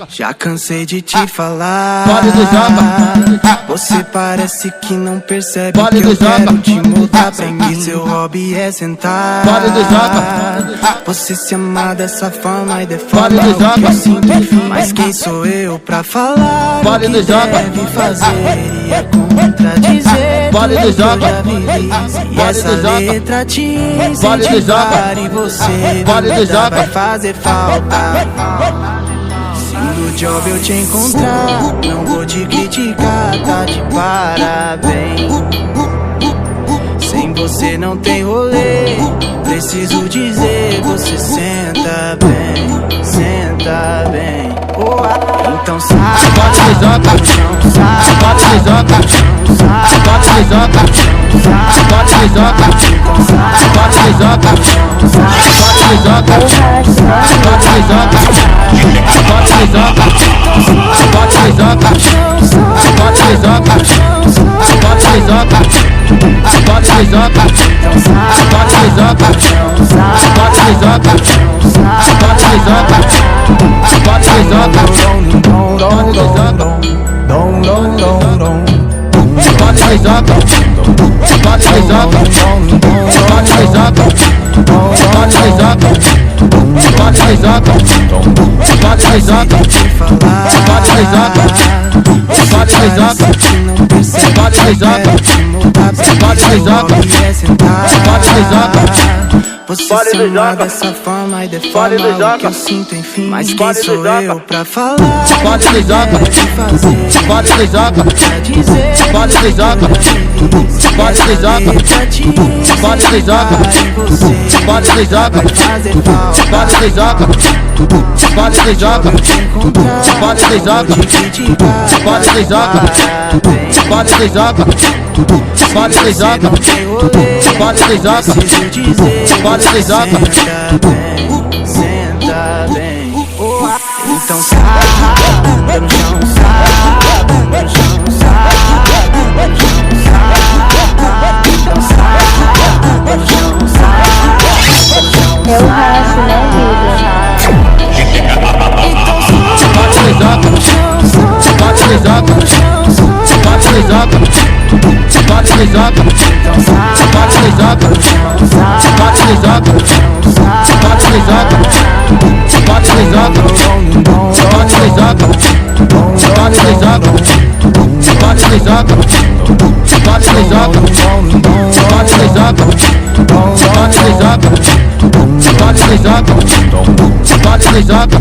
Já cansei de te falar. Pode do Japa. Você parece que não percebe Pode que eu do Japa. quero te mudar. Sei que seu hobby é sentar. Pode do Japa. Você se ama dessa forma e Pode deforma do o que eu Japa. sinto. Mas quem sou eu pra falar Pode o do que Japa. deve fazer e é contradizer Pode do tudo que eu Japa. já vivi. E Pode essa do Japa. letra te Pode do Japa. incentivar e você Pode do nunca Japa. vai fazer falta. Se no job eu te encontrar, não vou te criticar, tá de parabéns. Sem você não tem rolê, preciso dizer, você senta bem, senta bem. Então sai, Pode do Japa. sai, Pode do Japa. Pode do Japa. Pode do Japa. Pode do Japa. Pode do Japa. Pode do Japa. Pode do Japa. Pode do Japa. Pode do Japa. Pode do Japa. Pode do Japa. Pode do Japa. Pode do Japa. Pode do Japa. Pode do Japa. Você se ama dessa forma e deforma o que eu sinto, enfim. Mas quem sou eu pra falar? Pode do Japa. Pode do Japa. Pode do Japa. Pode do Japa. Pode do Japa. Pode do Japa. Pode do Japa. Pode do Japa. Pode do Japa. Pode do Japa. Pode do Japa. Pode do Japa. Pode do Japa. Pode do Japa. Senta bem. Então sai, no chão, sai, no chão, sai, no chão, sai. Então sai, no chão, sai. Eu racho, né, vida? Pode do Japa. Pode do Japa. Pode do Japa. Pode do Japa. Pode do Japa. Pode do Japa. Pode do Japa. Pode do Japa. Pode do Japa. Pode do Japa. Pode do Japa. Pode do Japa. Pode do Japa. Pode do Japa. Pode do Japa. Pode do Japa.